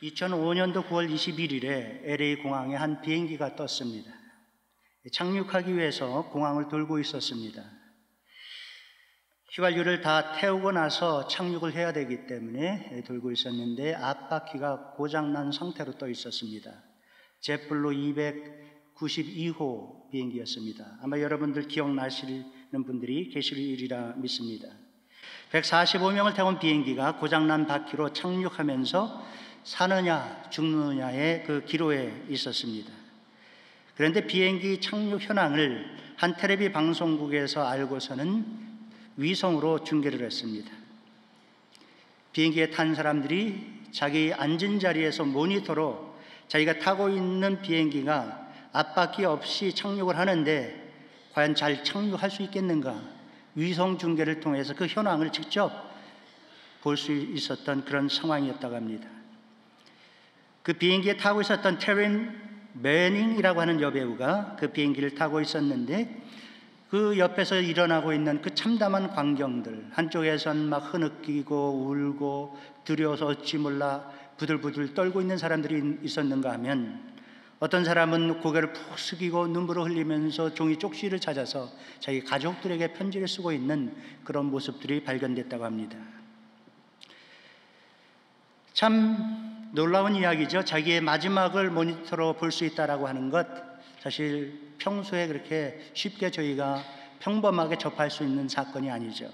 2005년도 9월 21일에 LA 공항에 한 비행기가 떴습니다. 착륙하기 위해서 공항을 돌고 있었습니다. 휘발유를 다 태우고 나서 착륙을 해야 되기 때문에 돌고 있었는데 앞바퀴가 고장난 상태로 떠 있었습니다. 제플로 292호 비행기였습니다. 아마 여러분들 기억나시는 분들이 계시리라 믿습니다. 145명을 태운 비행기가 고장난 바퀴로 착륙하면서 사느냐 죽느냐의 그 기로에 있었습니다. 그런데 비행기 착륙 현황을 한 텔레비 방송국에서 알고서는 위성으로 중계를 했습니다. 비행기에 탄 사람들이 자기 앉은 자리에서 모니터로 자기가 타고 있는 비행기가 앞바퀴 없이 착륙을 하는데 과연 잘 착륙할 수 있겠는가, 위성 중계를 통해서 그 현황을 직접 볼 수 있었던 그런 상황이었다고 합니다. 그 비행기에 타고 있었던 테린 매닝이라고 하는 여배우가 그 비행기를 타고 있었는데 그 옆에서 일어나고 있는 그 참담한 광경들, 한쪽에선 막 흐느끼고 울고 두려워서 어찌 몰라 부들부들 떨고 있는 사람들이 있었는가 하면, 어떤 사람은 고개를 푹 숙이고 눈물을 흘리면서 종이 쪽지를 찾아서 자기 가족들에게 편지를 쓰고 있는 그런 모습들이 발견됐다고 합니다. 참 놀라운 이야기죠. 자기의 마지막을 모니터로 볼 수 있다라고 하는 것, 사실 평소에 그렇게 쉽게 저희가 평범하게 접할 수 있는 사건이 아니죠.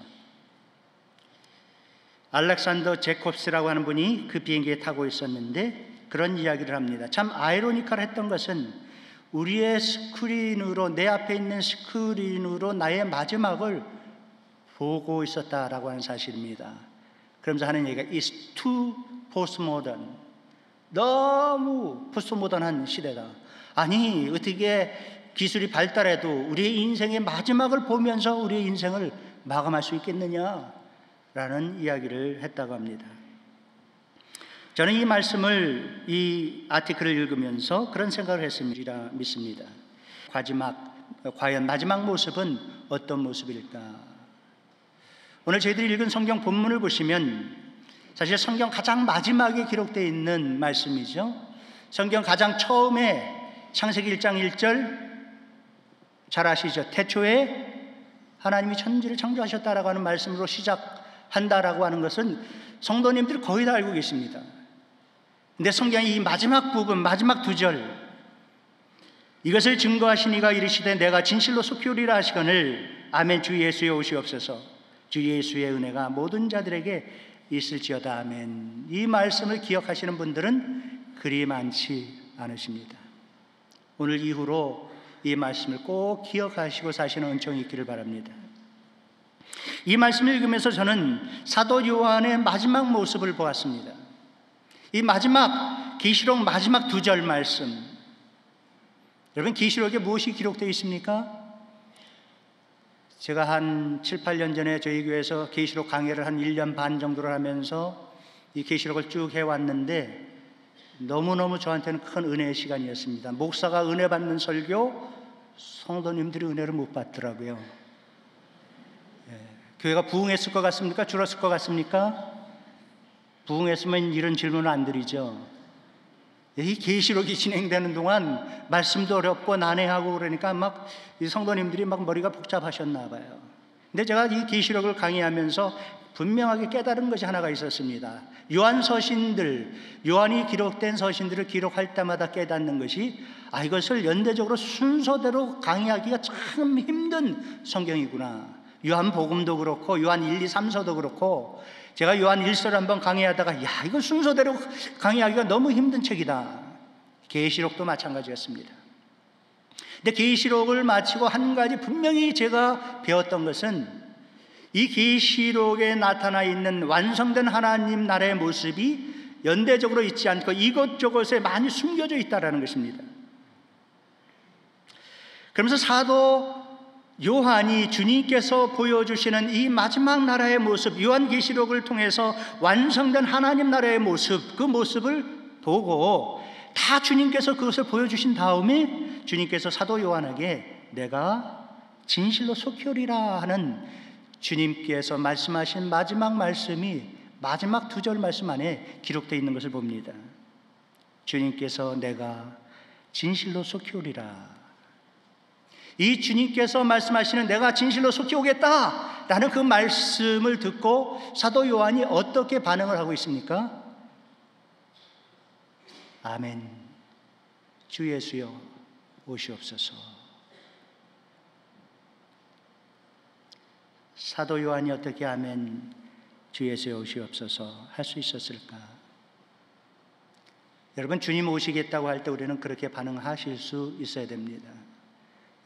알렉산더 제콥스라고 하는 분이 그 비행기에 타고 있었는데 그런 이야기를 합니다. 참 아이러니컬했던 것은 우리의 스크린으로, 내 앞에 있는 스크린으로 나의 마지막을 보고 있었다라고 하는 사실입니다. 그러면서 하는 얘기가 It's too postmodern. 너무 포스트모던한 시대다. 아니, 어떻게 기술이 발달해도 우리의 인생의 마지막을 보면서 우리의 인생을 마감할 수 있겠느냐라는 이야기를 했다고 합니다. 저는 이 말씀을, 이 아티클을 읽으면서 그런 생각을 했습니다. 믿습니다. 과연 마지막 모습은 어떤 모습일까? 오늘 저희들이 읽은 성경 본문을 보시면 사실 성경 가장 마지막에 기록되어 있는 말씀이죠. 성경 가장 처음에 창세기 1장 1절 잘 아시죠? 태초에 하나님이 천지를 창조하셨다라고 하는 말씀으로 시작한다라고 하는 것은 성도님들이 거의 다 알고 계십니다. 근데 성경의 이 마지막 부분, 마지막 두 절, 이것을 증거하시니가 이르시되 내가 진실로 속히 오리라 하시거늘 아멘. 주 예수의 오시옵소서. 주 예수의 은혜가 모든 자들에게 있을지어다. 아멘. 이 말씀을 기억하시는 분들은 그리 많지 않으십니다. 오늘 이후로 이 말씀을 꼭 기억하시고 사시는 은총이 있기를 바랍니다. 이 말씀을 읽으면서 저는 사도 요한의 마지막 모습을 보았습니다. 이 마지막 계시록 마지막 두 절 말씀, 여러분 계시록에 무엇이 기록되어 있습니까? 제가 한 7, 8년 전에 저희 교회에서 계시록 강의를 한 1년 반 정도를 하면서 이 계시록을 쭉 해왔는데 너무너무 저한테는 큰 은혜의 시간이었습니다. 목사가 은혜 받는 설교, 성도님들이 은혜를 못 받더라고요. 교회가 부흥했을 것 같습니까? 줄었을 것 같습니까? 부흥했으면 이런 질문을 안 드리죠. 이 계시록이 진행되는 동안 말씀도 어렵고 난해하고 그러니까 막 이 성도님들이 막 머리가 복잡하셨나 봐요. 근데 제가 이 계시록을 강의하면서 분명하게 깨달은 것이 하나가 있었습니다. 요한 서신들, 요한이 기록된 서신들을 기록할 때마다 깨닫는 것이, 이것을 연대적으로 순서대로 강의하기가 참 힘든 성경이구나. 요한 복음도 그렇고 요한 1, 2, 3서도 그렇고, 제가 요한 1서를 한번 강의하다가 이거 순서대로 강의하기가 너무 힘든 책이다. 계시록도 마찬가지였습니다. 근데 계시록을 마치고 한 가지 분명히 제가 배웠던 것은, 이 계시록에 나타나 있는 완성된 하나님 나라의 모습이 연대적으로 있지 않고 이것저것에 많이 숨겨져 있다는 것입니다. 그러면서 사도 요한이 주님께서 보여주시는 이 마지막 나라의 모습, 요한계시록을 통해서 완성된 하나님 나라의 모습, 그 모습을 보고 다 주님께서 그것을 보여주신 다음에 주님께서 사도 요한에게 내가 진실로 속히 오리라 하는 주님께서 말씀하신 마지막 말씀이 마지막 두 절 말씀 안에 기록되어 있는 것을 봅니다. 주님께서 내가 진실로 속히 오리라. 이 주님께서 말씀하시는 내가 진실로 속히 오겠다 라는 그 말씀을 듣고 사도 요한이 어떻게 반응을 하고 있습니까? 아멘, 주 예수여 오시옵소서. 사도 요한이 어떻게 아멘, 주 예수여 오시옵소서 할 수 있었을까? 여러분, 주님 오시겠다고 할 때 우리는 그렇게 반응하실 수 있어야 됩니다.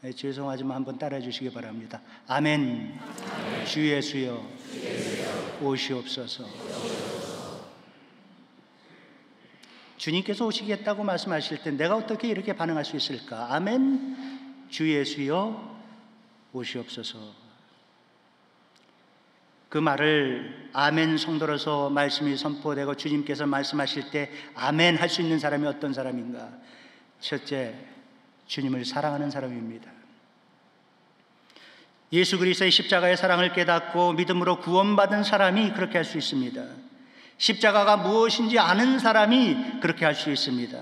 네, 죄송하지만 한번 따라해 주시기 바랍니다. 아멘, 아멘. 주 예수여 오시옵소서. 주님께서 오시겠다고 말씀하실 때 내가 어떻게 이렇게 반응할 수 있을까? 아멘, 주 예수여 오시옵소서. 그 말을 아멘 성도로서 말씀이 선포되고 주님께서 말씀하실 때 아멘 할 수 있는 사람이 어떤 사람인가? 첫째, 주님을 사랑하는 사람입니다. 예수 그리스도의 십자가의 사랑을 깨닫고 믿음으로 구원받은 사람이 그렇게 할 수 있습니다. 십자가가 무엇인지 아는 사람이 그렇게 할 수 있습니다.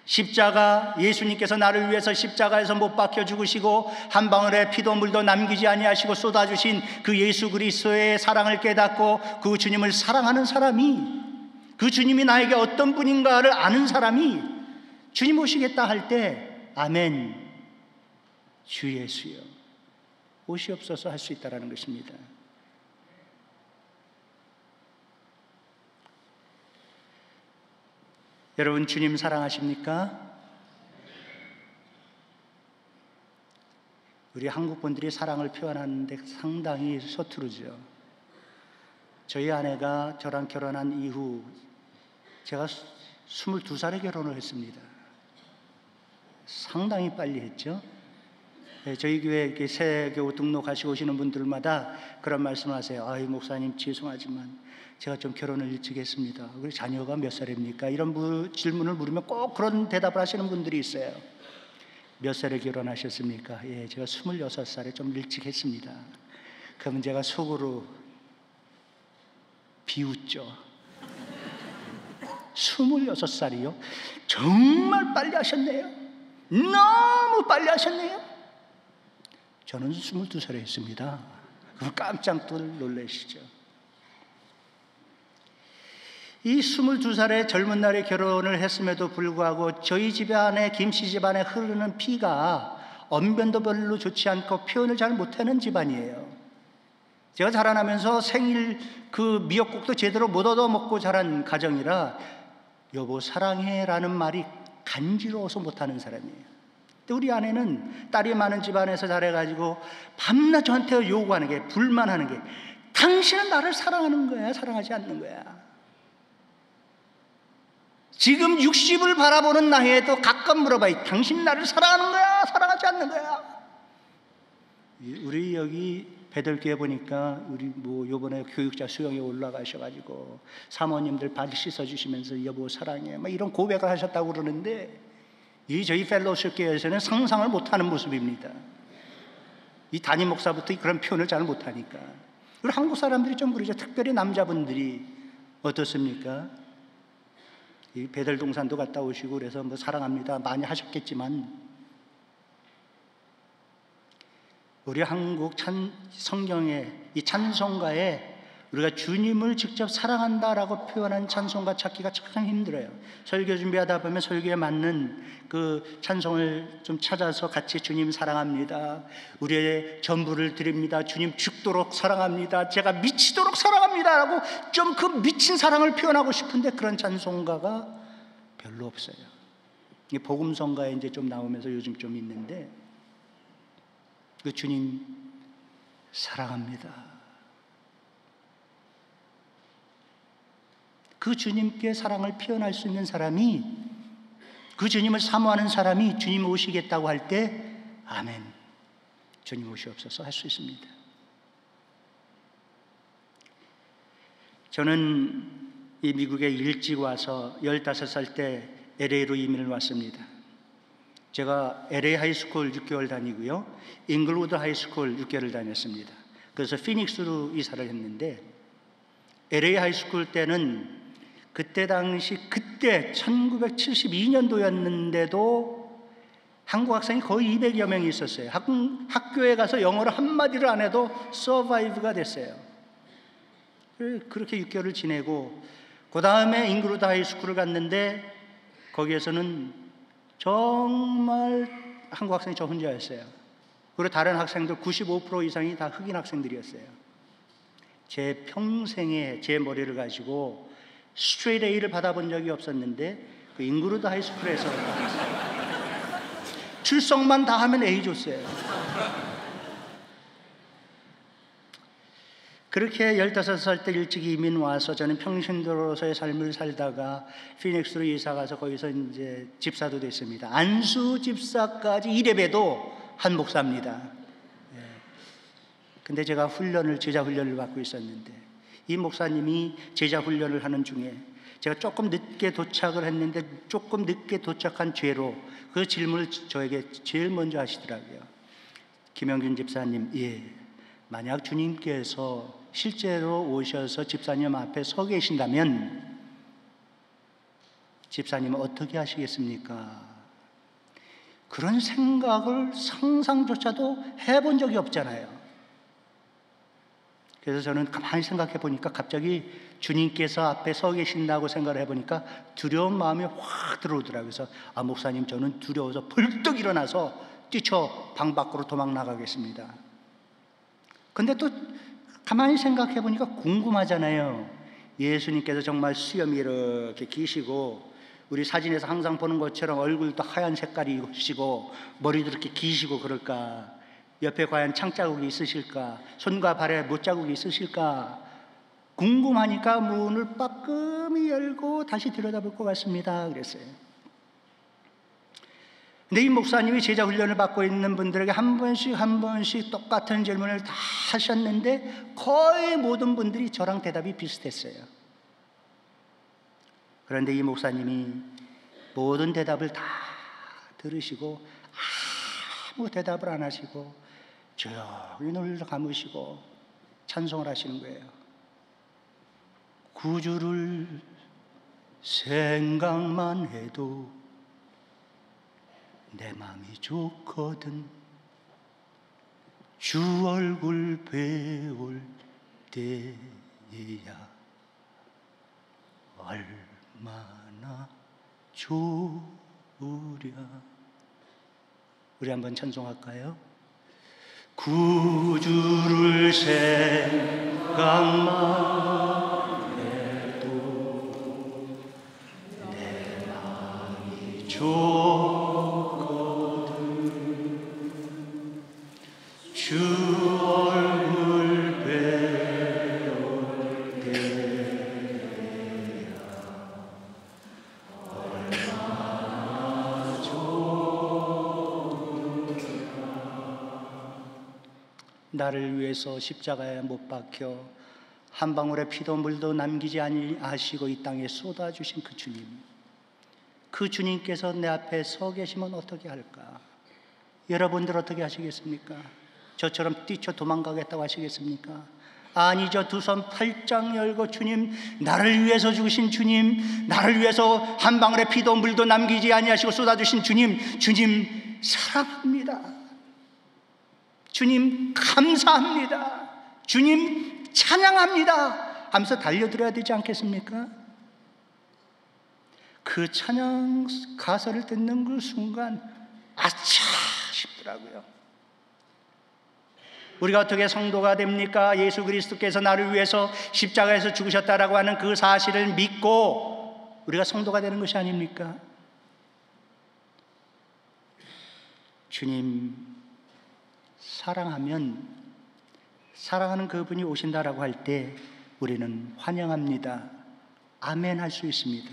십자가, 예수님께서 나를 위해서 십자가에서 못 박혀 죽으시고 한 방울의 피도 물도 남기지 아니하시고 쏟아주신 그 예수 그리스도의 사랑을 깨닫고 그 주님을 사랑하는 사람이, 그 주님이 나에게 어떤 분인가를 아는 사람이 주님 오시겠다 할 때 아멘, 주 예수여 오시옵소서 할 수 있다는 것입니다. 여러분, 주님 사랑하십니까? 우리 한국 분들이 사랑을 표현하는데 상당히 서투르죠. 저희 아내가 저랑 결혼한 이후 제가 22살에 결혼을 했습니다. 상당히 빨리 했죠. 네, 저희 교회 이렇게 새 교우 등록하시고 오시는 분들마다 그런 말씀을 하세요. 아이, 목사님 죄송하지만 제가 좀 결혼을 일찍 했습니다. 그리고 자녀가 몇 살입니까? 이런 질문을 물으면 꼭 그런 대답을 하시는 분들이 있어요. 몇 살에 결혼하셨습니까? 예, 제가 26살에 좀 일찍 했습니다. 그러면 제가 속으로 비웃죠. 26살이요? 정말 빨리 하셨네요. 너무 빨리 하셨네요. 저는 22살에 했습니다. 그럼 깜짝 놀라시죠. 이 22살의 젊은 날에 결혼을 했음에도 불구하고 저희 집안에, 김씨 집안에 흐르는 피가 언변도 별로 좋지 않고 표현을 잘 못하는 집안이에요. 제가 자라나면서 생일 그 미역국도 제대로 못 얻어먹고 자란 가정이라 여보 사랑해 라는 말이 간지러워서 못하는 사람이에요. 근데 우리 아내는 딸이 많은 집안에서 자라가지고 밤낮 저한테 요구하는 게, 불만하는 게, 당신은 나를 사랑하는 거야, 사랑하지 않는 거야. 지금 60을 바라보는 나이에도 가끔 물어봐요. 당신 나를 사랑하는 거야, 사랑하지 않는 거야? 우리 여기 배들교회 보니까 우리 뭐 요번에 교육자 수영에 올라가셔가지고 사모님들 발 씻어주시면서 여보 사랑해 막 이런 고백을 하셨다고 그러는데, 이 저희 펠로우십 교회에서는 상상을 못하는 모습입니다. 이 담임 목사부터 그런 표현을 잘 못하니까. 우리 한국 사람들이 좀 그러죠. 특별히 남자분들이 어떻습니까? 이 베델동산도 갔다 오시고 그래서 뭐 사랑합니다 많이 하셨겠지만, 우리 한국 성경에 이 찬송가에 우리가 주님을 직접 사랑한다라고 표현한 찬송가 찾기가 참 힘들어요. 설교 준비하다 보면 설교에 맞는 그 찬송을 좀 찾아서 같이 주님 사랑합니다, 우리의 전부를 드립니다, 주님 죽도록 사랑합니다, 제가 미치도록 사랑합니다 라고 좀 그 미친 사랑을 표현하고 싶은데 그런 찬송가가 별로 없어요. 이 복음성가에 이제 좀 나오면서 요즘 좀 있는데, 그 주님 사랑합니다, 그 주님께 사랑을 표현할 수 있는 사람이, 그 주님을 사모하는 사람이 주님 오시겠다고 할 때 아멘, 주님 오시옵소서 할 수 있습니다. 저는 이 미국에 일찍 와서 15살 때 LA로 이민을 왔습니다. 제가 LA 하이스쿨 6개월 다니고요, 잉글우드 하이스쿨 6개월 다녔습니다. 그래서 피닉스로 이사를 했는데, LA 하이스쿨 때는 그때 1972년도였는데도 한국 학생이 거의 200여 명이 있었어요. 학교에 가서 영어를 한마디를 안 해도 서바이브가 됐어요. 그렇게 6개월을 지내고 그 다음에 잉그루드 하이스쿨을 갔는데 거기에서는 정말 한국 학생이 저 혼자였어요. 그리고 다른 학생들 95% 이상이 다 흑인 학생들이었어요. 제 평생에 제 머리를 가지고 스트레이트 A를 받아본 적이 없었는데 그 잉그루드 하이스쿨에서 출석만 다 하면 A 줬어요. 그렇게 15살 때 일찍 이민 와서 저는 평신도로서의 삶을 살다가 피닉스로 이사 가서 거기서 이제 집사도 됐습니다. 안수 집사까지 이래봬도 한 목사입니다. 근데 제가 제자 훈련을 받고 있었는데 이 목사님이 제자 훈련을 하는 중에 제가 조금 늦게 도착을 했는데 조금 늦게 도착한 죄로 그 질문을 저에게 제일 먼저 하시더라고요. 김영균 집사님, 만약 주님께서 실제로 오셔서 집사님 앞에 서 계신다면 집사님은 어떻게 하시겠습니까? 그런 생각을 상상조차도 해본 적이 없잖아요. 그래서 저는 가만히 생각해 보니까 갑자기 주님께서 앞에 서 계신다고 생각을 해보니까 두려운 마음이 확 들어오더라고요. 그래서 목사님, 저는 두려워서 벌떡 일어나서 뛰쳐 방 밖으로 도망 나가겠습니다. 근데 또 가만히 생각해 보니까 궁금하잖아요. 예수님께서 정말 수염이 이렇게 기시고 우리 사진에서 항상 보는 것처럼 얼굴도 하얀 색깔이시고 머리도 이렇게 기시고 그럴까? 옆에 과연 창자국이 있으실까? 손과 발에 못자국이 있으실까? 궁금하니까 문을 빠끔히 열고 다시 들여다볼 것 같습니다. 그랬어요. 근데 이 목사님이 제자 훈련을 받고 있는 분들에게 한 번씩 똑같은 질문을 다 하셨는데 거의 모든 분들이 저랑 대답이 비슷했어요. 그런데 이 목사님이 모든 대답을 다 들으시고 아무 대답을 안 하시고 조용히 눈을 감으시고 찬송을 하시는 거예요. 구주를 생각만 해도 내 마음이 좋거든. 주 얼굴 배울 때야 얼마나 좋으랴. 우리 한번 찬송할까요? 구주를 생각만 해도 내 마음이 좋거든. 주 얼굴 배울 때야 얼마나 나를 위해서 십자가에 못 박혀 한 방울의 피도 물도 남기지 아니하시고 이 땅에 쏟아주신 그 주님, 그 주님께서 내 앞에 서 계시면 어떻게 할까? 여러분들 어떻게 하시겠습니까? 저처럼 뛰쳐 도망가겠다고 하시겠습니까? 아니죠. 두 손 팔짱 열고 주님, 나를 위해서 죽으신 주님, 나를 위해서 한 방울의 피도 물도 남기지 아니하시고 쏟아주신 주님, 주님 사랑합니다. 주님 감사합니다. 주님 찬양합니다 하면서 달려들어야 되지 않겠습니까? 그 찬양 가사를 듣는 그 순간 아차 싶더라고요. 우리가 어떻게 성도가 됩니까? 예수 그리스도께서 나를 위해서 십자가에서 죽으셨다라고 하는 그 사실을 믿고 우리가 성도가 되는 것이 아닙니까? 주님 사랑하면 사랑하는 그분이 오신다라고 할 때 우리는 환영합니다. 아멘 할 수 있습니다.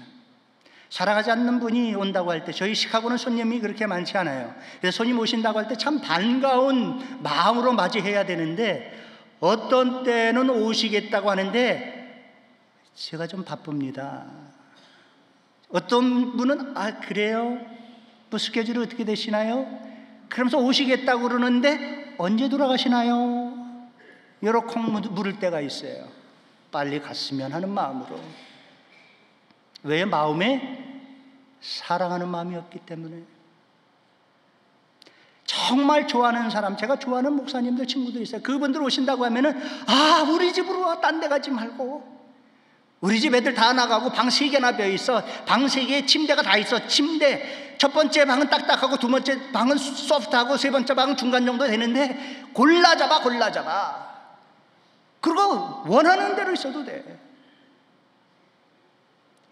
사랑하지 않는 분이 온다고 할 때 저희 시카고는 손님이 그렇게 많지 않아요. 그래서 손님 오신다고 할 때 참 반가운 마음으로 맞이해야 되는데 어떤 때는 오시겠다고 하는데 제가 좀 바쁩니다. 어떤 분은 그래요? 뭐 스케줄이 어떻게 되시나요? 그러면서 오시겠다고 그러는데 언제 돌아가시나요? 여러 콩 물을 때가 있어요. 빨리 갔으면 하는 마음으로. 왜? 마음에 사랑하는 마음이 없기 때문에. 정말 좋아하는 사람, 제가 좋아하는 목사님들 친구들 있어요. 그분들 오신다고 하면은 우리 집으로 와, 딴 데 가지 말고. 우리 집 애들 다 나가고 방 3개나 비어 있어. 방 3개에 침대가 다 있어. 침대 첫 번째 방은 딱딱하고 두 번째 방은 소프트하고 세 번째 방은 중간 정도 되는데 골라 잡아. 그리고 원하는 대로 있어도 돼.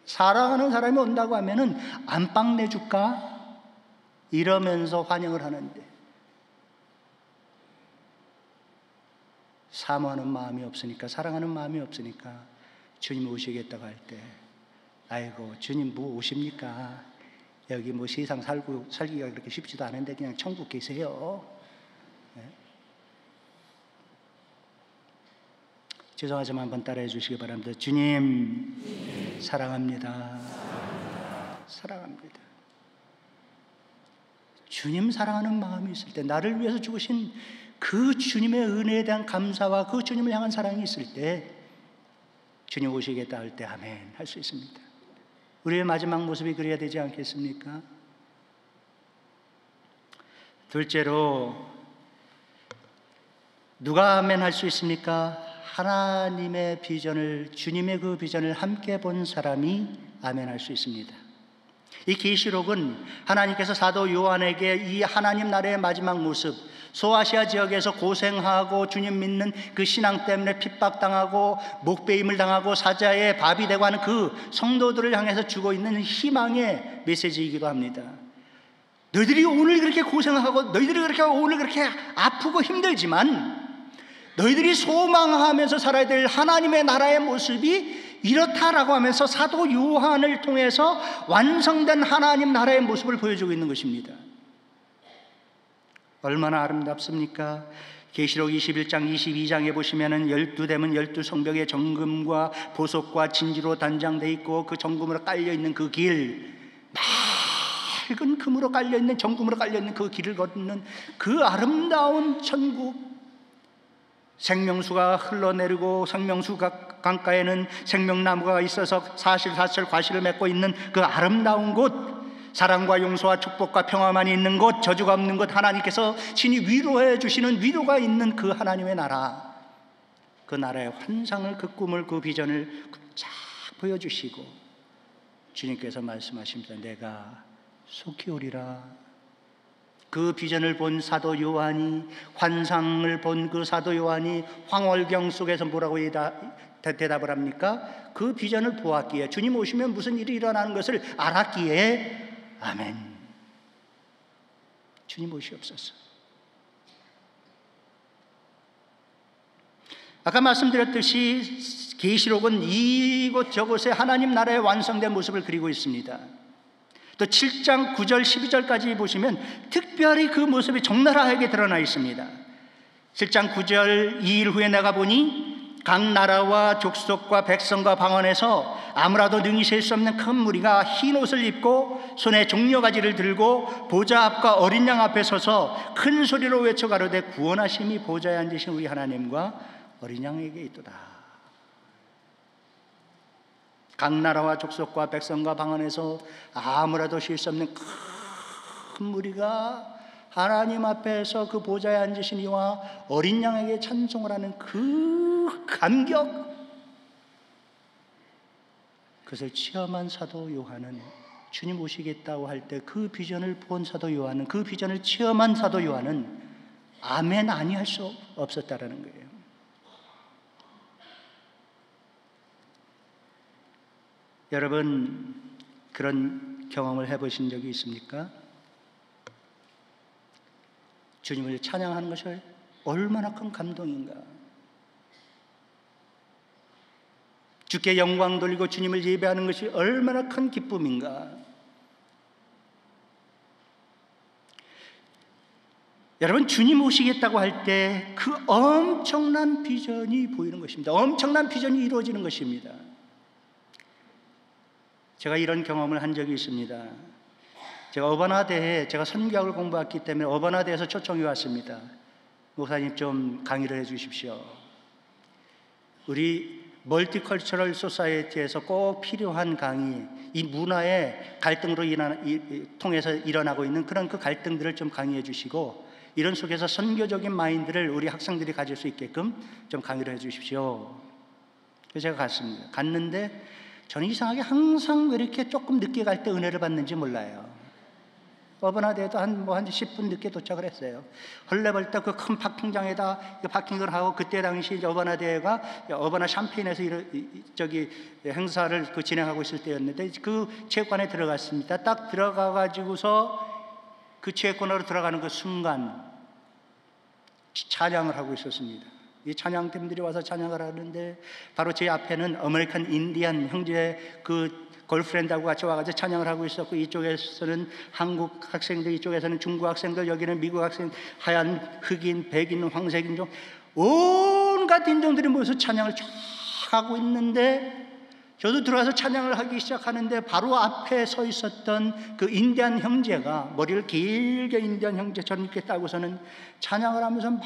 사랑하는 사람이 온다고 하면은 안방 내줄까? 이러면서 환영을 하는데, 사모하는 마음이 없으니까, 사랑하는 마음이 없으니까 주님 오시겠다고 할 때, 아이고 주님 뭐 오십니까? 여기 뭐 세상 살기가 그렇게 쉽지도 않은데 그냥 천국 계세요. 네? 죄송하지만 한번 따라해 주시기 바랍니다. 주님 사랑합니다. 사랑합니다. 주님 사랑하는 마음이 있을 때, 나를 위해서 죽으신 그 주님의 은혜에 대한 감사와 그 주님을 향한 사랑이 있을 때 주님 오시겠다 할 때 아멘 할 수 있습니다. 우리의 마지막 모습이 그래야 되지 않겠습니까? 둘째로, 누가 아멘 할 수 있습니까? 하나님의 비전을, 주님의 그 비전을 함께 본 사람이 아멘 할 수 있습니다. 이 계시록은 하나님께서 사도 요한에게 이 하나님 나라의 마지막 모습, 소아시아 지역에서 고생하고 주님 믿는 그 신앙 때문에 핍박당하고 목베임을 당하고 사자의 밥이 되고 하는 그 성도들을 향해서 주고 있는 희망의 메시지이기도 합니다. 너희들이 오늘 그렇게 고생하고 너희들이 그렇게 오늘 그렇게 아프고 힘들지만 너희들이 소망하면서 살아야 될 하나님의 나라의 모습이 이렇다라고 하면서 사도 요한을 통해서 완성된 하나님 나라의 모습을 보여주고 있는 것입니다. 얼마나 아름답습니까? 계시록 21장 22장에 보시면은 12대문 12성벽의 정금과 보석과 진지로 단장되어 있고 그 정금으로 깔려있는 그 길, 맑은 금으로 깔려있는, 정금으로 깔려있는 그 길을 걷는 그 아름다운 천국, 생명수가 흘러내리고 생명수 강가에는 생명나무가 있어서 사실사철 과실을 맺고 있는 그 아름다운 곳, 사랑과 용서와 축복과 평화만 있는 곳, 저주가 없는 곳, 하나님께서 친히 위로해 주시는 위로가 있는 그 하나님의 나라, 그 나라의 환상을, 그 꿈을, 그 비전을 쫙 보여주시고 주님께서 말씀하십니다. 내가 속히 오리라. 그 비전을 본 사도 요한이, 환상을 본 그 사도 요한이 황홀경 속에서 뭐라고 대답을 합니까? 그 비전을 보았기에, 주님 오시면 무슨 일이 일어나는 것을 알았기에 아멘. 주님 오시옵소서. 아까 말씀드렸듯이 계시록은 이곳 저곳에 하나님 나라의 완성된 모습을 그리고 있습니다. 또 7장 9절 12절까지 보시면 특별히 그 모습이 적나라하게 드러나 있습니다. 7장 9절, 2일 후에 내가 보니 각 나라와 족속과 백성과 방언에서 아무라도 능히 셀 수 없는 큰 무리가 흰 옷을 입고 손에 종려가지를 들고 보좌 앞과 어린 양 앞에 서서 큰 소리로 외쳐 가로되 구원하심이 보좌에 앉으신 우리 하나님과 어린 양에게 있도다. 각 나라와 족속과 백성과 방언에서 아무라도 쉴 수 없는 큰 무리가 하나님 앞에서 그 보좌에 앉으신 이와 어린 양에게 찬송을 하는 그 감격, 그것을 체험한 사도 요한은, 주님 오시겠다고 할 때 그 비전을 본 사도 요한은, 그 비전을 체험한 사도 요한은 아멘 아니할 수 없었다라는 거예요. 여러분, 그런 경험을 해보신 적이 있습니까? 주님을 찬양하는 것이 얼마나 큰 감동인가. 주께 영광 돌리고 주님을 예배하는 것이 얼마나 큰 기쁨인가. 여러분, 주님 오시겠다고 할 때 그 엄청난 비전이 보이는 것입니다. 엄청난 비전이 이루어지는 것입니다. 제가 이런 경험을 한 적이 있습니다. 제가 어바나대에, 제가 선교학을 공부했기 때문에 어바나대에서 초청이 왔습니다. 목사님 좀 강의를 해 주십시오. 우리 멀티컬처럴 소사이어티에서 꼭 필요한 강의, 이 문화의 갈등으로 통해서 일어나고 있는 그런 그 갈등들을 좀 강의해 주시고, 이런 속에서 선교적인 마인드를 우리 학생들이 가질 수 있게끔 좀 강의를 해 주십시오. 그래서 제가 갔습니다. 갔는데 저는 이상하게 항상 왜 이렇게 조금 늦게 갈 때 은혜를 받는지 몰라요. 어버나대에도 한 10분 늦게 도착을 했어요. 헐레벌떡 그 큰 파킹장에다 파킹을 하고, 그때 당시 이제 어버나대회가 어버나 샴페인에서 행사를 진행하고 있을 때였는데, 그 체육관에 들어갔습니다. 딱 들어가가지고서 그 체육관으로 들어가는 그 순간 찬양을 하고 있었습니다. 이 찬양팀들이 와서 찬양을 하는데, 바로 제 앞에는 아메리칸 인디안 형제 그 걸프렌드하고 같이 와가지고 찬양을 하고 있었고, 이쪽에서는 한국 학생들, 이쪽에서는 중국 학생들, 여기는 미국 학생, 하얀, 흑인, 백인, 황색인 종, 온갖 인종들이 모여서 찬양을 쫙 하고 있는데, 저도 들어와서 찬양을 하기 시작하는데, 바로 앞에 서 있었던 그 인디안 형제가 머리를 길게 인디안 형제처럼 이렇게 따고서는 찬양을 하면서 막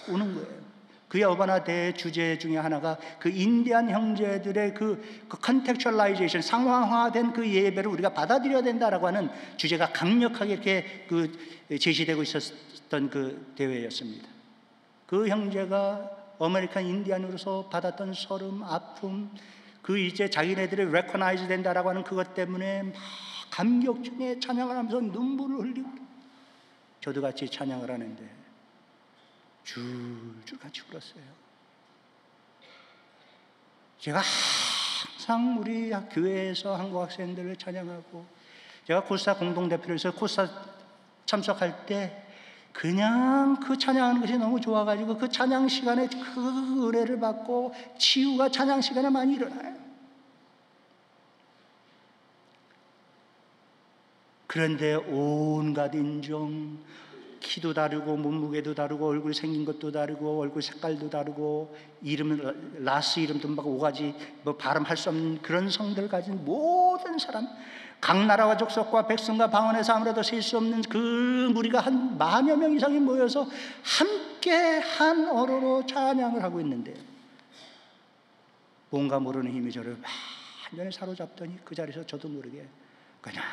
우는 거예요. 그의 어바나 대회 주제 중에 하나가 그 인디안 형제들의 그 컨텍츄얼라이제이션, 상황화된 그 예배를 우리가 받아들여야 된다라고 하는 주제가 강력하게 이렇게 제시되고 있었던 그 대회였습니다. 그 형제가 아메리칸 인디안으로서 받았던 서름, 아픔, 그 이제 자기네들이 레코나이즈 된다라고 하는 그것 때문에 막 감격 중에 찬양을 하면서 눈물을 흘리고, 저도 같이 찬양을 하는데 줄줄 같이 울었어요. 제가 항상 우리 교회에서 한국 학생들을 찬양하고, 제가 코스타 공동대표로서 코스타 참석할 때 그냥 그 찬양하는 것이 너무 좋아가지고 그 찬양 시간에 그 은혜를 받고 치유가 찬양 시간에 많이 일어나요. 그런데 온갖 인종, 키도 다르고 몸무게도 다르고 얼굴 생긴 것도 다르고 얼굴 색깔도 다르고 이름은 라스 이름도 막 5가지 발음할 수 없는 그런 성들을 가진 모든 사람, 각 나라와 족속과 백성과 방언에서 아무래도 셀 수 없는 그 무리가 한 10,000여 명 이상이 모여서 함께 한 어로로 찬양을 하고 있는데, 뭔가 모르는 힘이 저를 완전히 사로잡더니 그 자리에서 저도 모르게 그냥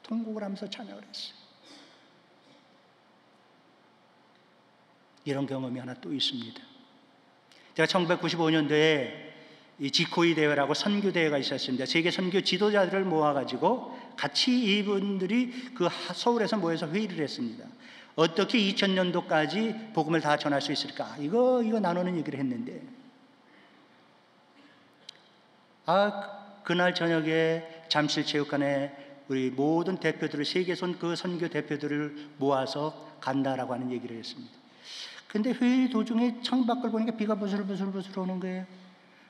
통곡을 하면서 찬양을 했어요. 이런 경험이 하나 또 있습니다. 제가 1995년도에 이 지코이 대회라고 선교 대회가 있었습니다. 세계 선교 지도자들을 모아가지고 같이 이분들이 그 서울에서 모여서 회의를 했습니다. 어떻게 2000년도까지 복음을 다 전할 수 있을까? 이거 나누는 얘기를 했는데, 그날 저녁에 잠실체육관에 우리 모든 대표들을, 세계선 그 선교 대표들을 모아서 간다라고 하는 얘기를 했습니다. 근데 회의 도중에 창밖을 보니까 비가 부슬부슬 오는 거예요.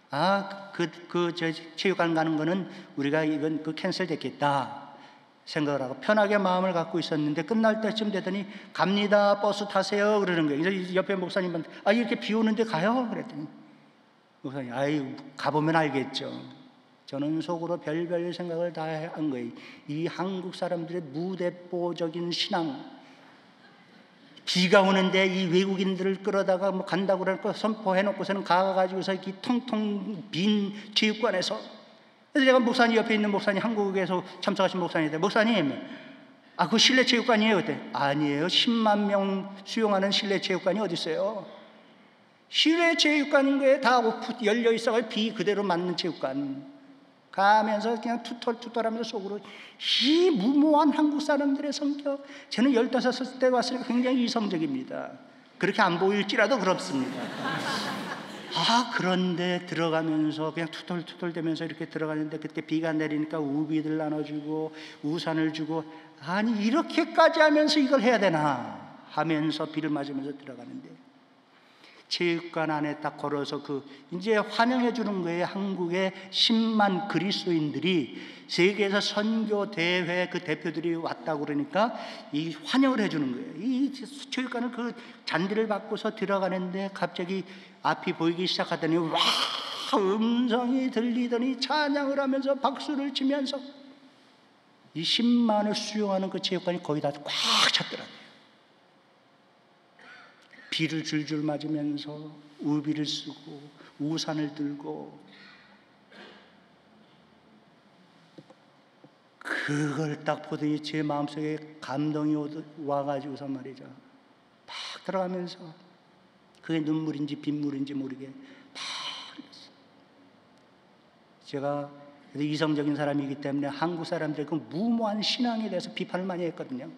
저 체육관 가는 거는 우리가 이건 캔슬 됐겠다 생각을 하고 편하게 마음을 갖고 있었는데, 끝날 때쯤 되더니 갑니다, 버스 타세요 그러는 거예요. 그래서 옆에 목사님한테 이렇게 비 오는데 가요? 그랬더니 목사님, 가보면 알겠죠. 저는 속으로 별별 생각을 다 한 거예요. 이 한국 사람들의 무대뽀적인 신앙, 비가 오는데 이 외국인들을 끌어다가 간다고 그러니까 선포해놓고서는 가가지고서 이렇게 텅텅 빈 체육관에서, 그래서 제가 목사님 옆에 있는 목사님, 한국에서 참석하신 목사님인데, 목사님, 그 실내 체육관이에요? 그때 아니에요. 10만 명 수용하는 실내 체육관이 어디 있어요? 실내 체육관인 거에 다 열려 있어가지고 비 그대로 맞는 체육관 가면서 그냥 투털투털하면서 속으로 이 무모한 한국 사람들의 성격, 저는 15살 때 왔으니까 굉장히 이성적입니다. 그렇게 안 보일지라도 그렇습니다. 그런데 들어가면서 그냥 투덜투덜대면서 이렇게 들어가는데, 그때 비가 내리니까 우비들 나눠주고 우산을 주고, 이렇게까지 하면서 이걸 해야 되나 하면서 비를 맞으면서 들어가는데, 체육관 안에 딱 걸어서 이제 환영해 주는 거예요. 한국의 10만 그리스도인들이 세계에서 선교 대회 그 대표들이 왔다고 그러니까 이 환영을 해 주는 거예요. 이 체육관은 그 잔디를 받고서 들어가는데 갑자기 앞이 보이기 시작하더니 음성이 들리더니 찬양을 하면서 박수를 치면서 이 10만을 수용하는 그 체육관이 거의 다 꽉 찼더라고요. 비를 줄줄 맞으면서 우비를 쓰고 우산을 들고 그걸 딱 보더니 제 마음속에 감동이 와가지고서 말이죠. 팍 들어가면서 그게 눈물인지 빗물인지 모르게 팍 흘렸어요. 제가 이성적인 사람이기 때문에 한국 사람들의 그 무모한 신앙에 대해서 비판을 많이 했거든요.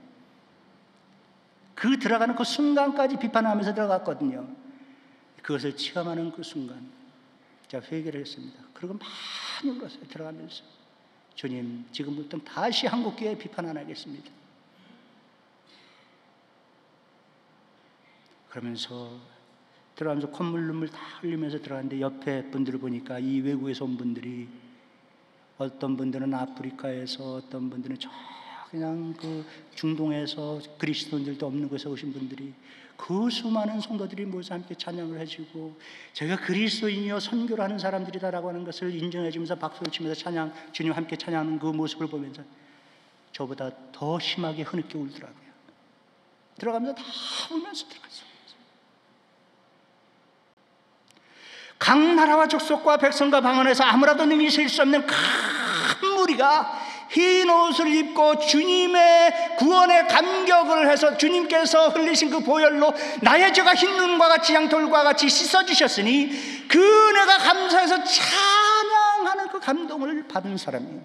그 들어가는 그 순간까지 비판하면서 들어갔거든요. 그것을 체험하는 그 순간 제가 회개를 했습니다. 그리고 많이 울었어요. 들어가면서 주님, 지금부터 다시 한국교회 비판 안 하겠습니다. 그러면서 들어가면서 콧물 눈물 다 흘리면서 들어갔는데 옆에 분들을 보니까 이 외국에서 온 분들이 어떤 분들은 아프리카에서 어떤 분들은 저 그냥 그 중동에서 그리스도인들도 없는 곳에서 오신 분들이 그 수많은 성도들이 모여서 함께 찬양을 해주고 저희가 그리스도인이요 선교를 하는 사람들이다라고 하는 것을 인정해주면서 박수를 치면서 찬양, 주님 함께 찬양하는 그 모습을 보면서 저보다 더 심하게 흐느껴 울더라고요. 들어가면서 다 울면서 들어갔어요. 각 나라와 족속과 백성과 방언에서 아무라도 능히 셀 수 없는 큰 무리가 흰 옷을 입고 주님의 구원의 감격을 해서 주님께서 흘리신 그 보혈로 나의 죄가 흰 눈과 같이 양털과 같이 씻어주셨으니 그 은혜가 감사해서 찬양하는 그 감동을 받은 사람이에요.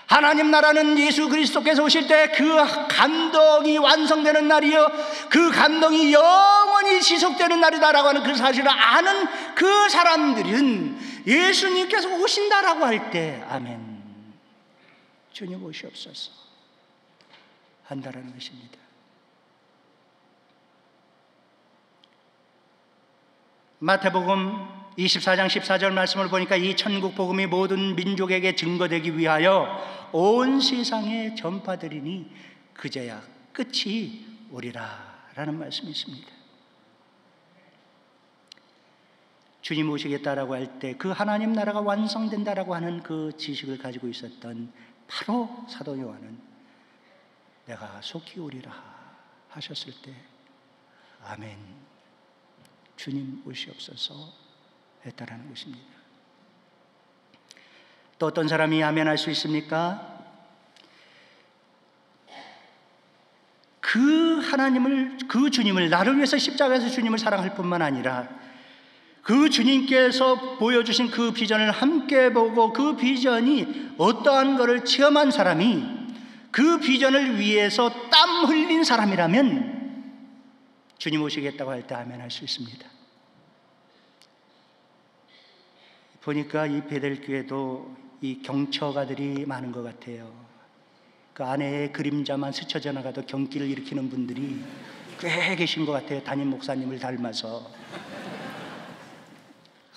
하나님 나라는 예수 그리스도께서 오실 때 그 감동이 완성되는 날이요 그 감동이 영원히 지속되는 날이다라고 하는 그 사실을 아는 그 사람들은 예수님께서 오신다라고 할 때 아멘, 주님 오시옵소서 한다라는 것입니다. 마태복음 24장 14절 말씀을 보니까 이 천국 복음이 모든 민족에게 증거되기 위하여 온 세상에 전파되리니 그제야 끝이 오리라 라는 말씀이 있습니다. 주님 오시겠다라고 할 때 그 하나님 나라가 완성된다라고 하는 그 지식을 가지고 있었던 바로 사도 요한은 내가 속히 오리라 하셨을 때 아멘, 주님 오시옵소서 했다라는 것입니다. 또 어떤 사람이 아멘할 수 있습니까? 그 하나님을, 그 주님을, 나를 위해서 십자가에서 주님을 사랑할 뿐만 아니라 그 주님께서 보여주신 그 비전을 함께 보고 그 비전이 어떠한 것을 체험한 사람이 그 비전을 위해서 땀 흘린 사람이라면 주님 오시겠다고 할 때 아멘 할 수 있습니다. 보니까 이 베델교회도 이 경처가들이 많은 것 같아요. 그 안에 그림자만 스쳐 지나가도 경기를 일으키는 분들이 꽤 계신 것 같아요. 담임 목사님을 닮아서.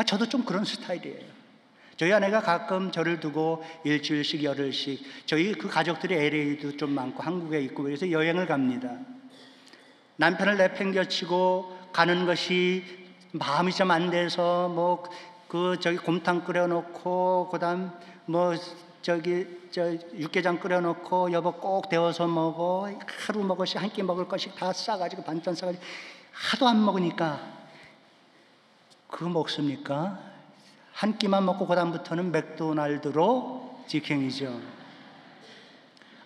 저도 좀 그런 스타일이에요. 저희 아내가 가끔 저를 두고 일주일씩 열흘씩, 저희 그 가족들이 LA도 좀 많고 한국에 있고 그래서 여행을 갑니다. 남편을 내팽겨치고 가는 것이 마음이 좀 안 돼서 저기 곰탕 끓여놓고 그다음 육개장 끓여놓고 여보 꼭 데워서 먹어, 하루 먹을 한 끼 먹을 것씩 다 싸가지고 반찬 싸가지고 하도 안 먹으니까 그거 먹습니까? 한 끼만 먹고 그다음부터는 맥도날드로 직행이죠.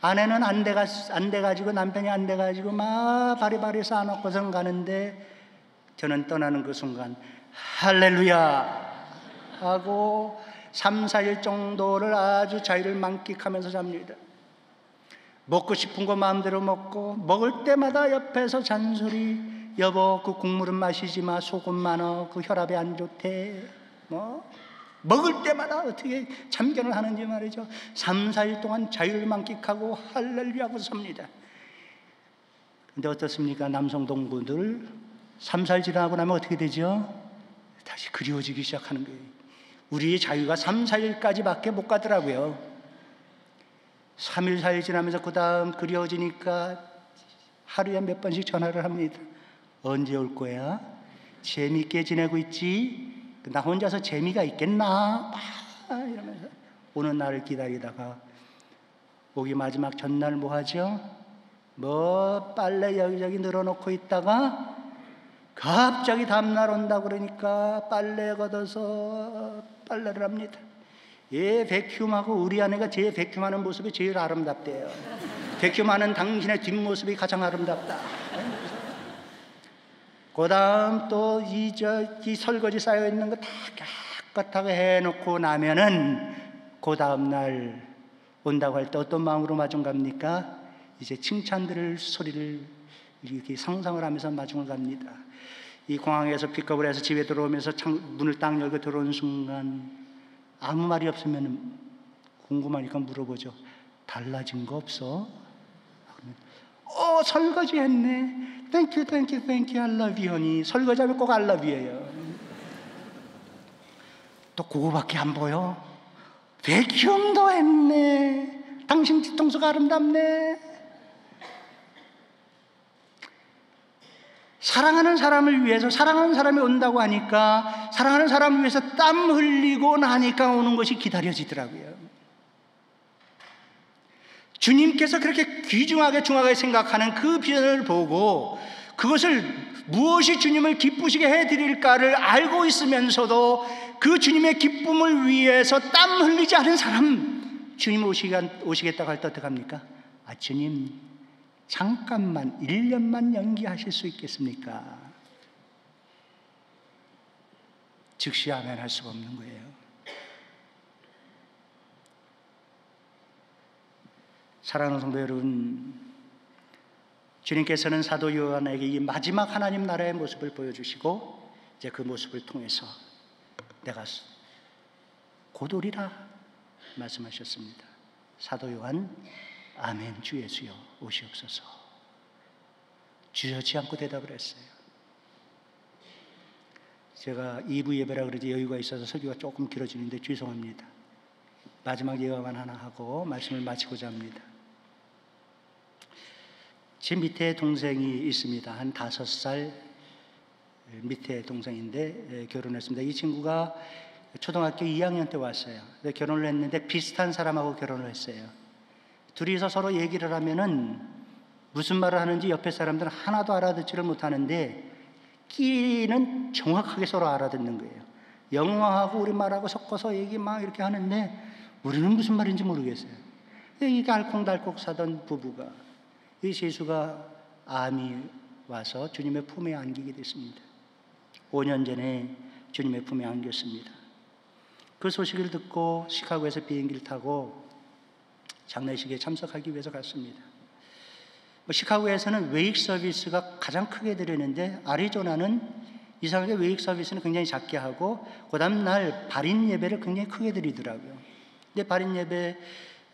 아내는 안 돼가지고 남편이 안 돼가지고 막 바리바리 쌓아놓고선 가는데 저는 떠나는 그 순간 할렐루야 하고 3, 4일 정도를 아주 자유를 만끽하면서 잡니다. 먹고 싶은 거 마음대로 먹고 먹을 때마다 옆에서 잔소리, 여보 그 국물은 마시지 마, 소금 많어, 그 혈압에 안 좋대. 먹을 때마다 어떻게 참견을 하는지 말이죠. 3, 4일 동안 자유를 만끽하고 할렐루야 하고 삽니다. 근데 어떻습니까? 남성 동부들 3, 4일 지나고 나면 어떻게 되죠? 다시 그리워지기 시작하는 거예요. 우리의 자유가 3, 4일까지밖에 못 가더라고요. 3일, 4일 지나면서 그 다음 그리워지니까 하루에 몇 번씩 전화를 합니다. 언제 올 거야? 재미있게 지내고 있지? 나 혼자서 재미가 있겠나? 이러면서 오는 날을 기다리다가 오기 마지막 전날 뭐 하죠? 빨래 여기저기 늘어놓고 있다가 갑자기 다음날 온다 그러니까 빨래 걷어서 빨래를 합니다. 얘 백큐하고 우리 아내가 제 백큐하는 모습이 제일 아름답대요. 백큐하는 당신의 뒷모습이 가장 아름답다. 그 다음 또 이 설거지 쌓여있는 거 다 깨끗하게 해놓고 나면은 그 다음날 온다고 할 때 어떤 마음으로 마중 갑니까? 이제 칭찬 들을 소리를 이렇게 상상을 하면서 마중을 갑니다. 이 공항에서 픽업을 해서 집에 들어오면서 문을 딱 열고 들어오는 순간 아무 말이 없으면 궁금하니까 물어보죠. 달라진 거 없어? 설거지 했네. Thank you, I love you, honey. 설거지하면 꼭 I love you예요. 또 그거밖에 안 보여? 백큐도 했네. 당신 뒤통수가 아름답네. 사랑하는 사람을 위해서, 사랑하는 사람이 온다고 하니까 사랑하는 사람을 위해서 땀 흘리고 나니까 오는 것이 기다려지더라고요. 주님께서 그렇게 귀중하게 중하게 생각하는 그 비전을 보고 그것을 무엇이 주님을 기쁘시게 해드릴까를 알고 있으면서도 그 주님의 기쁨을 위해서 땀 흘리지 않은 사람, 주님 오시겠다고 할 때 어떡합니까? 주님 잠깐만 1년만 연기하실 수 있겠습니까? 즉시 아멘 할 수가 없는 거예요. 사랑하는 성도 여러분, 주님께서는 사도 요한에게 이 마지막 하나님 나라의 모습을 보여주시고 이제 그 모습을 통해서 내가 곧 오리라 말씀하셨습니다. 사도 요한, 아멘 주 예수여 오시옵소서. 주저치 않고 대답을 했어요. 제가 2부 예배라 그러지 여유가 있어서 설교가 조금 길어지는데 죄송합니다. 마지막 예화만 하나 하고 말씀을 마치고자 합니다. 제 밑에 동생이 있습니다. 한 5살 밑에 동생인데 결혼했습니다. 이 친구가 초등학교 2학년 때 왔어요. 결혼을 했는데 비슷한 사람하고 결혼을 했어요. 둘이서 서로 얘기를 하면은 무슨 말을 하는지 옆에 사람들은 하나도 알아듣지를 못하는데 끼리는 정확하게 서로 알아듣는 거예요. 영어하고 우리말하고 섞어서 얘기 막 이렇게 하는데 우리는 무슨 말인지 모르겠어요. 이게 알콩달콩 사던 부부가, 이 세수가 암이 와서 주님의 품에 안기게 됐습니다. 5년 전에 주님의 품에 안겼습니다. 그 소식을 듣고 시카고에서 비행기를 타고 장례식에 참석하기 위해서 갔습니다. 시카고에서는 웨이크 서비스가 가장 크게 드리는데 아리조나는 이상하게 웨이크 서비스는 굉장히 작게 하고 그 다음 날 발인 예배를 굉장히 크게 드리더라고요. 근데 발인 예배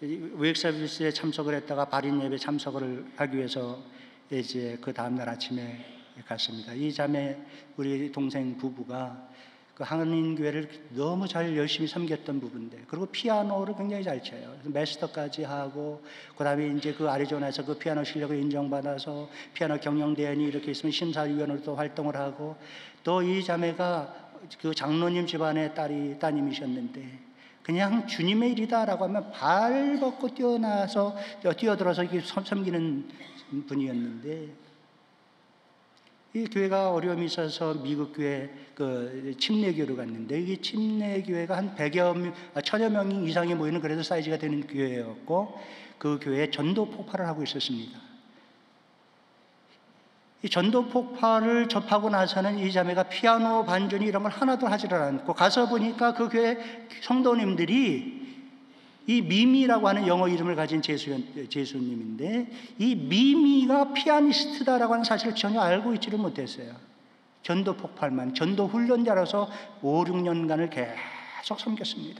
웨이크 서비스에 참석을 했다가 발인 예배 참석을 하기 위해서 이제 그 다음 날 아침에 갔습니다. 이 자매 우리 동생 부부가 그 한인교회를 너무 잘 열심히 섬겼던 부부인데, 그리고 피아노를 굉장히 잘 쳐요. 마스터까지 하고, 그 다음에 이제 그 아리조나에서 그 피아노 실력을 인정받아서 피아노 경영대회니 이렇게 있으면 심사위원으로도 활동을 하고, 또 이 자매가 그 장로님 집안의 따님이셨는데, 그냥 주님의 일이다라고 하면 발 벗고 뛰어들어서 이렇게 섬기는 분이었는데, 이 교회가 어려움이 있어서 미국 교회 그 침례교를 갔는데, 이 침례교회가 한 1000여 명 이상이 모이는 그래도 사이즈가 되는 교회였고, 그 교회에 전도 폭발을 하고 있었습니다. 이 전도 폭발을 접하고 나서는 이 자매가 피아노 반주니 이런 걸 하나도 하지를 않고, 가서 보니까 그 교회 성도님들이 이 미미라고 하는 영어 이름을 가진 제수님인데, 이 미미가 피아니스트다라고 하는 사실을 전혀 알고 있지를 못했어요. 전도 폭발만, 전도 훈련자라서 5, 6년간을 계속 섬겼습니다.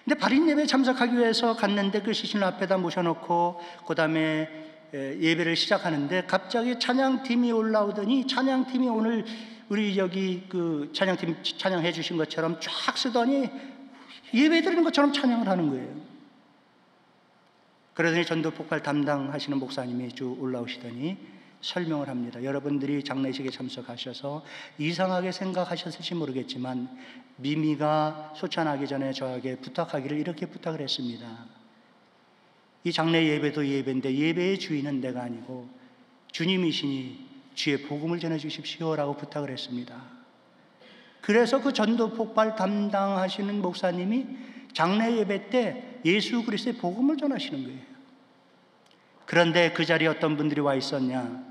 근데 발인 예배에 참석하기 위해서 갔는데 그 시신을 앞에다 모셔놓고 그 다음에 예배를 시작하는데 갑자기 찬양팀이 올라오더니, 찬양팀이 오늘 우리 여기 그 찬양팀 찬양해 주신 것처럼 쫙 쓰더니 예배 드리는 것처럼 찬양을 하는 거예요. 그러더니 전도 폭발 담당하시는 목사님이 쭉 올라오시더니 설명을 합니다. 여러분들이 장례식에 참석하셔서 이상하게 생각하셨을지 모르겠지만 미미가 소찬하기 전에 저에게 부탁하기를 이렇게 부탁을 했습니다. 이 장례 예배도 예배인데 예배의 주인은 내가 아니고 주님이시니 주의 복음을 전해 주십시오라고 부탁을 했습니다. 그래서 그 전도 폭발 담당하시는 목사님이 장례 예배 때 예수 그리스도의 복음을 전하시는 거예요. 그런데 그 자리에 어떤 분들이 와 있었냐?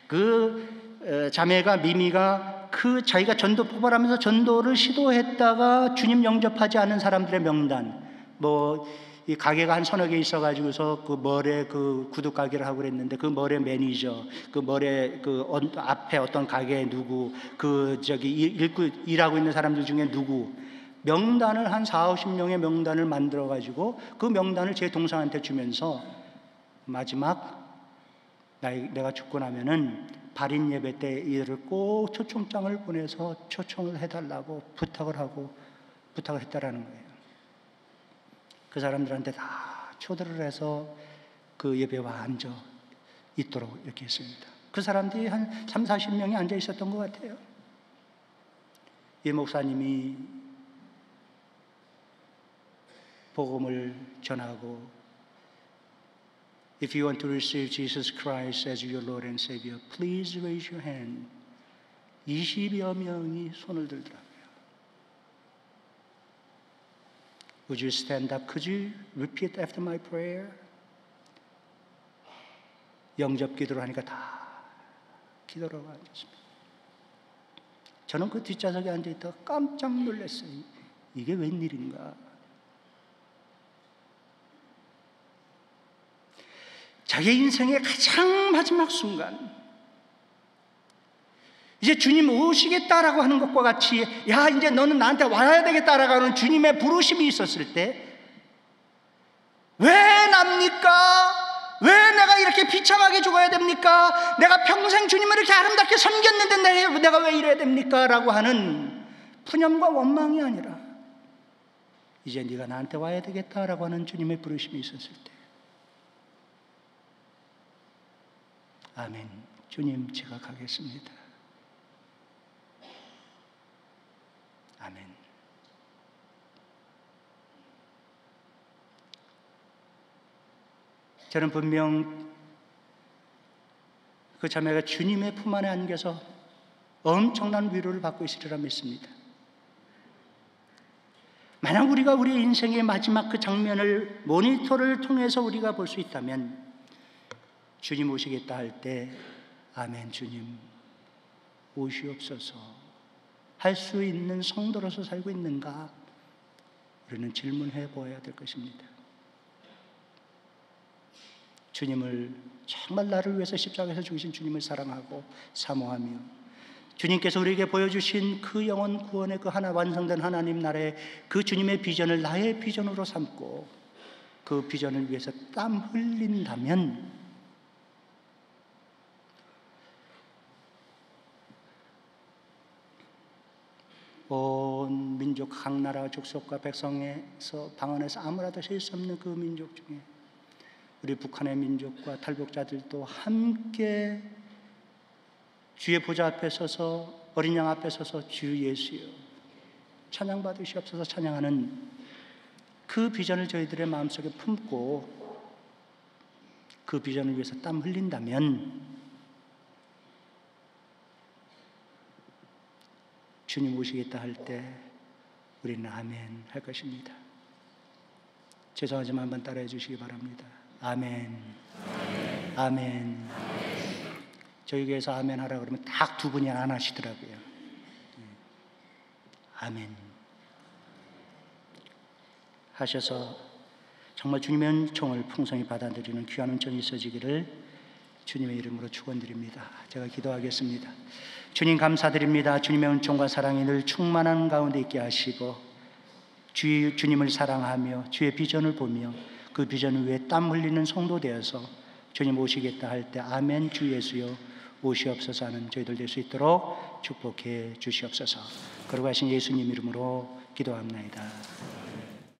그 자매가 미미가 그 자기가 전도 폭발하면서 전도를 시도했다가 주님 영접하지 않은 사람들의 명단, 이 가게가 한 서너 개 있어가지고서 그 멀에 그 구두 가게를 하고 그랬는데 그 멀의 매니저, 그 멀에 그 앞에 어떤 가게에 누구, 그 일하고 있는 사람들 중에 누구, 명단을 한 40-50명의 명단을 만들어가지고 그 명단을 제 동생한테 주면서 마지막 내가 죽고 나면은 발인 예배 때 이들을 꼭 초청장을 보내서 초청을 해달라고 부탁을 했다라는 거예요. 그 사람들한테 다 초대를 해서 그 예배와 앉아 있도록 이렇게 했습니다. 그 사람들이 한 30-40명이 앉아 있었던 것 같아요. 이 목사님이 복음을 전하고 If you want to receive Jesus Christ as your Lord and Savior, please raise your hand. 20여 명이 손을 들더라고요. Would you stand up? Could you repeat after my prayer? 영접 기도를 하니까 다 기도로 앉았습니다. 저는 그 뒷좌석에 앉아있다가 깜짝 놀랐어요. 이게 웬일인가? 자기 인생의 가장 마지막 순간, 이제 주님 오시겠다라고 하는 것과 같이, 야, 이제 너는 나한테 와야 되겠다라고 하는 주님의 부르심이 있었을 때, 왜 납니까? 왜 내가 이렇게 비참하게 죽어야 됩니까? 내가 평생 주님을 이렇게 아름답게 섬겼는데 내가 왜 이래야 됩니까? 라고 하는 푸념과 원망이 아니라, 이제 네가 나한테 와야 되겠다라고 하는 주님의 부르심이 있었을 때, 아멘. 주님, 제가 가겠습니다. 아멘. 저는 분명 그 자매가 주님의 품 안에 안겨서 엄청난 위로를 받고 있으리라 믿습니다. 만약 우리가 우리 인생의 마지막 그 장면을 모니터를 통해서 우리가 볼 수 있다면, 주님 오시겠다 할 때 아멘 주님 오시옵소서 할 수 있는 성도로서 살고 있는가, 우리는 질문해 보아야 될 것입니다. 주님을 정말 나를 위해서 십자가에서 죽으신 주님을 사랑하고 사모하며, 주님께서 우리에게 보여주신 그 영원 구원의 그 하나 완성된 하나님 나라의 그 주님의 비전을 나의 비전으로 삼고 그 비전을 위해서 땀 흘린다면, 온 민족 각 나라 족속과 백성에서 방언에서 아무라도 셀 수 없는 그 민족 중에 우리 북한의 민족과 탈북자들도 함께 주의 보좌 앞에 서서, 어린 양 앞에 서서 주 예수여 찬양 받으시옵소서 찬양하는 그 비전을 저희들의 마음속에 품고 그 비전을 위해서 땀 흘린다면, 주님 오시겠다 할 때 우리는 아멘 할 것입니다. 죄송하지만 한번 따라해 주시기 바랍니다. 아멘. 아멘. 아멘. 저희 교회에서 아멘 하라 그러면 딱 두 분이 안 하시더라고요. 아멘 하셔서 정말 주님의 은총을 풍성히 받아들이는 귀한 은총이 있어지기를 주님의 이름으로 축원드립니다. 제가 기도하겠습니다. 주님 감사드립니다. 주님의 은총과 사랑이 늘 충만한 가운데 있게 하시고, 주님을 사랑하며 주의 비전을 보며 그 비전을 위해 땀 흘리는 성도 되어서 주님 오시겠다 할 때 아멘 주 예수여 오시옵소서 하는 저희들 될 수 있도록 축복해 주시옵소서. 거룩하신 예수님 이름으로 기도합나이다.